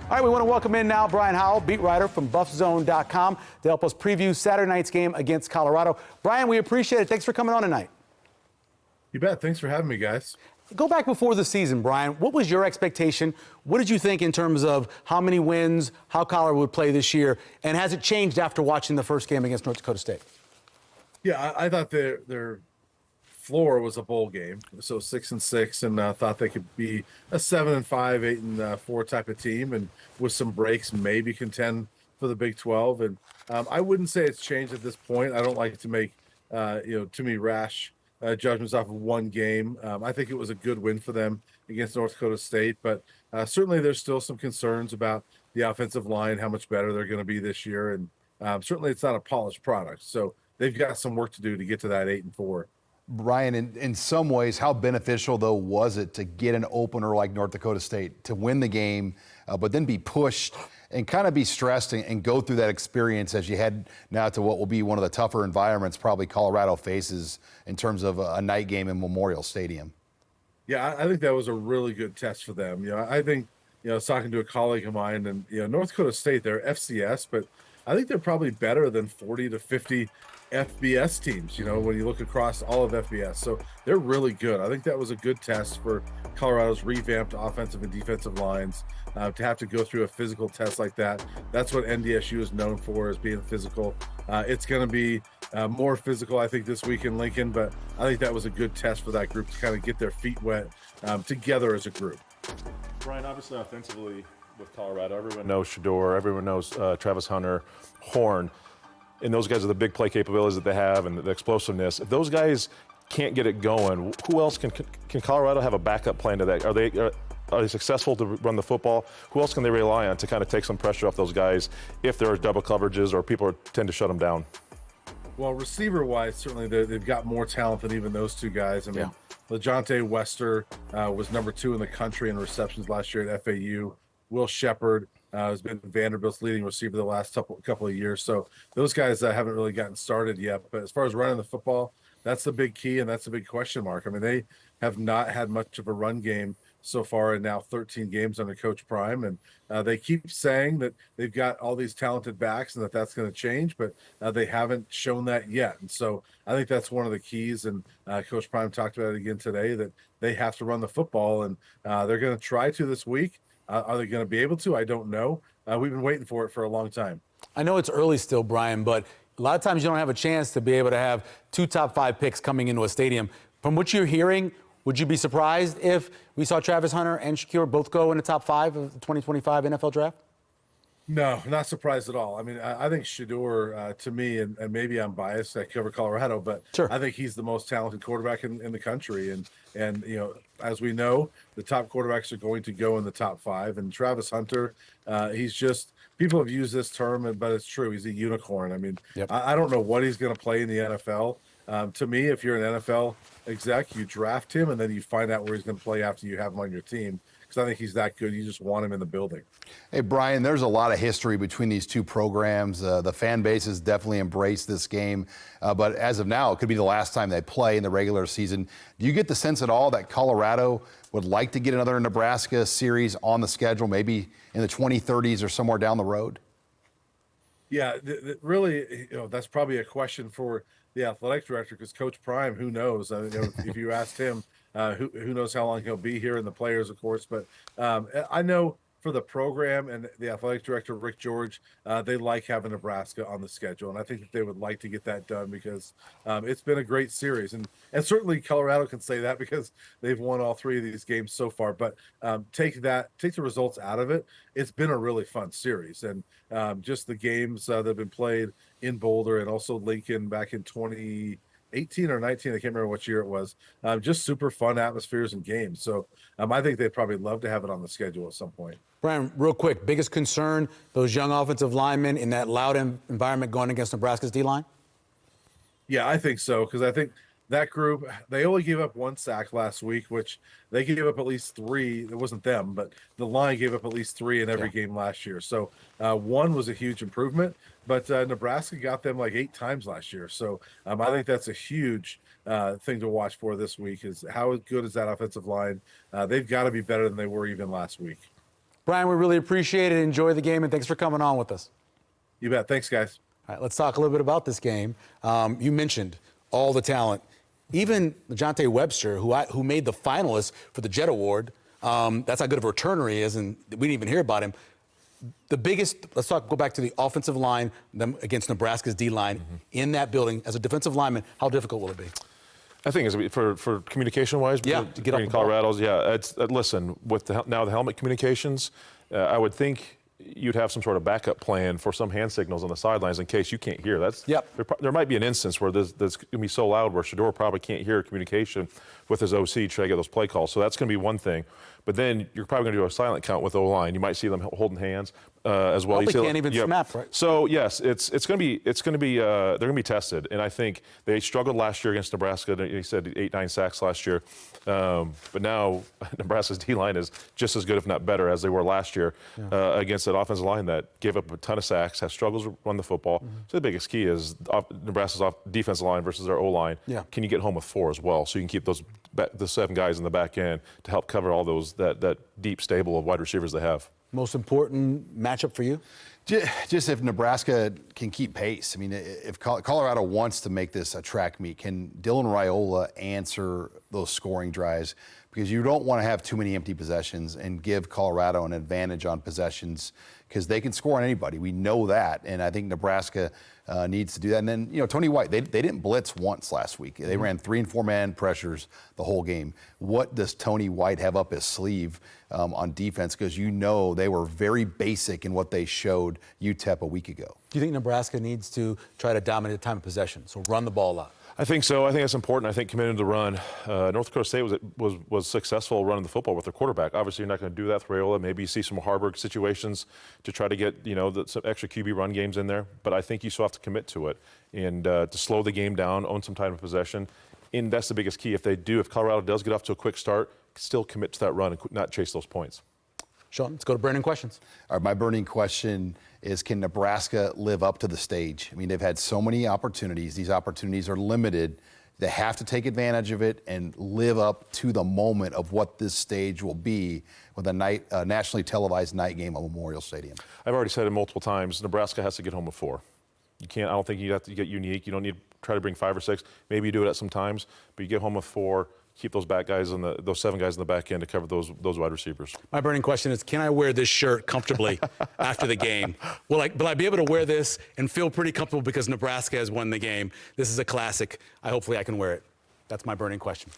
All right, we want to welcome in now Brian Howell, beat writer from BuffZone.com, to help us preview Saturday night's game against Colorado. Brian, we appreciate it. Thanks for coming on tonight. You bet. Thanks for having me, guys. Go back before the season, Brian. What was your expectation? What did you think in terms of how many wins, how Colorado would play this year, and has it changed after watching the first game against North Dakota State? Yeah, I thought their floor was a bowl game, so 6-6, and thought they could be a 7-5, 8-4 type of team, and with some breaks, maybe contend for the Big 12. And I wouldn't say it's changed at this point. I don't like to make too many rash judgments off of one game. I think it was a good win for them against North Dakota State, but certainly there's still some concerns about the offensive line, how much better they're going to be this year, and certainly it's not a polished product. So they've got some work to do to get to that 8-4. Brian, in some ways, how beneficial, though, was it to get an opener like North Dakota State, to win the game, but then be pushed and kind of be stressed and go through that experience as you head now to what will be one of the tougher environments probably Colorado faces in terms of a night game in Memorial Stadium? Yeah, I think that was a really good test for them. I think, I was talking to a colleague of mine, and, North Dakota State, they're FCS, but I think they're probably better than 40 to 50 FBS teams, when you look across all of FBS. So they're really good. I think that was a good test for Colorado's revamped offensive and defensive lines to have to go through a physical test like that. That's what NDSU is known for, is being physical. It's going to be more physical, I think, this week in Lincoln, but I think that was a good test for that group to kind of get their feet wet together as a group. Brian, obviously offensively with Colorado, everyone knows Shedeur, everyone knows Travis Hunter, Horn. And those guys are the big play capabilities that they have and the explosiveness. If those guys can't get it going, who else can Colorado have a backup plan to that? Are they successful to run the football? Who else can they rely on to kind of take some pressure off those guys if there are double coverages or people tend to shut them down? Well, receiver-wise, certainly they've got more talent than even those two guys. I mean, LeJontay Wester was number 2 in the country in receptions last year at FAU. Will Shepard has been Vanderbilt's leading receiver the last couple of years. So those guys haven't really gotten started yet. But as far as running the football, that's the big key, and that's a big question mark. I mean, they have not had much of a run game so far in now 13 games under Coach Prime. And they keep saying that they've got all these talented backs and that's going to change, but they haven't shown that yet. And so I think that's one of the keys. And Coach Prime talked about it again today, that they have to run the football, and they're going to try to this week. Are they going to be able to? I don't know. We've been waiting for it for a long time. I know it's early still, Brian, but a lot of times you don't have a chance to be able to have 2 top 5 picks coming into a stadium. From what you're hearing, would you be surprised if we saw Travis Hunter and Shedeur both go in the top 5 of the 2025 NFL draft? No, not surprised at all. I mean, I think Shedeur, to me, and maybe I'm biased, I cover Colorado, but sure, I think he's the most talented quarterback in the country. And as we know, the top quarterbacks are going to go in the top 5. And Travis Hunter, he's just, people have used this term, but it's true. He's a unicorn. I mean, I don't know what he's going to play in the NFL. To me, if you're an NFL exec, you draft him, and then you find out where he's going to play after you have him on your team. Because I think he's that good. You just want him in the building. Hey, Brian, there's a lot of history between these two programs. The fan base has definitely embraced this game. But as of now, it could be the last time they play in the regular season. Do you get the sense at all that Colorado would like to get another Nebraska series on the schedule, maybe in the 2030s or somewhere down the road? Yeah, really, that's probably a question for the athletic director, because Coach Prime, who knows? If you asked him, who knows how long he'll be here, and the players, of course. But I know for the program and the athletic director, Rick George, they like having Nebraska on the schedule. And I think that they would like to get that done because it's been a great series. And certainly Colorado can say that because they've won all 3 of these games so far. But take the results out of it. It's been a really fun series. And just the games that have been played in Boulder and also Lincoln back in 2018 or 19, I can't remember what year it was, just super fun atmospheres and games. So I think they'd probably love to have it on the schedule at some point. Brian, real quick, biggest concern, those young offensive linemen in that loud environment going against Nebraska's D-line? Yeah, I think so, because I think that group, they only gave up 1 sack last week, which they gave up at least 3. It wasn't them, but the line gave up at least 3 in every game last year. So 1 was a huge improvement, but Nebraska got them like 8 times last year. So I think that's a huge thing to watch for this week, is how good is that offensive line. They've got to be better than they were even last week. Brian, we really appreciate it. Enjoy the game, and thanks for coming on with us. You bet. Thanks, guys. All right, let's talk a little bit about this game. You mentioned all the talent. Even DeJounte Webster, who made the finalists for the Jet Award, that's how good of a returner he is, and we didn't even hear about him. The biggest, go back to the offensive line them against Nebraska's D-line in that building. As a defensive lineman, how difficult will it be? I think it's for communication-wise, Yeah, to get off between the ball. Colorado's, yeah. It's listen, with now the helmet communications, I would think you'd have some sort of backup plan for some hand signals on the sidelines in case you can't hear. There might be an instance where that's going to be so loud where Shedeur probably can't hear communication with his OC trying to get those play calls. So that's going to be one thing. But then you're probably going to do a silent count with O-line. You might see them holding hands as well. Well, You they see- can't even snap, right? So yes, it's going to be they're going to be tested, and I think they struggled last year against Nebraska. He said 8-9 sacks last year, but now Nebraska's D-line is just as good, if not better, as they were last year against that offensive line that gave up a ton of sacks, has struggles to run the football. So the biggest key is Nebraska's defensive line versus their O-line. Yeah. Can you get home with 4 as well, so you can keep the 7 guys in the back end to help cover all those that deep stable of wide receivers they have. Most important matchup for you? Just if Nebraska can keep pace. I mean, if Colorado wants to make this a track meet, can Dylan Raiola answer those scoring drives? Because you don't want to have too many empty possessions and give Colorado an advantage on possessions because they can score on anybody. We know that, and I think Nebraska needs to do that. And then, Tony White, they didn't blitz once last week. They ran 3- and 4-man pressures the whole game. What does Tony White have up his sleeve on defense? Because they were very basic in what they showed UTEP a week ago. Do you think Nebraska needs to try to dominate the time of possession, so run the ball out? I think so. I think that's important. I think committing to the run. North Dakota State was successful running the football with their quarterback. Obviously, you're not going to do that with Raiola. Maybe you see some Harburg situations to try to get some extra QB run games in there. But I think you still have to commit to it and to slow the game down, own some time of possession. And that's the biggest key. If Colorado does get off to a quick start, still commit to that run and not chase those points. Sean, let's go to burning questions. All right, my burning question is, can Nebraska live up to the stage? I mean, they've had so many opportunities. These opportunities are limited. They have to take advantage of it and live up to the moment of what this stage will be with a nationally televised night game at Memorial Stadium. I've already said it multiple times. Nebraska has to get home with 4. You can't. I don't think you have to get unique. You don't need to try to bring 5 or 6. Maybe you do it at some times, but you get home with 4. Keep those back guys those 7 guys in the back end to cover those wide receivers. My burning question is, can I wear this shirt comfortably after the game? Will I be able to wear this and feel pretty comfortable because Nebraska has won the game? This is a classic. Hopefully I can wear it. That's my burning question.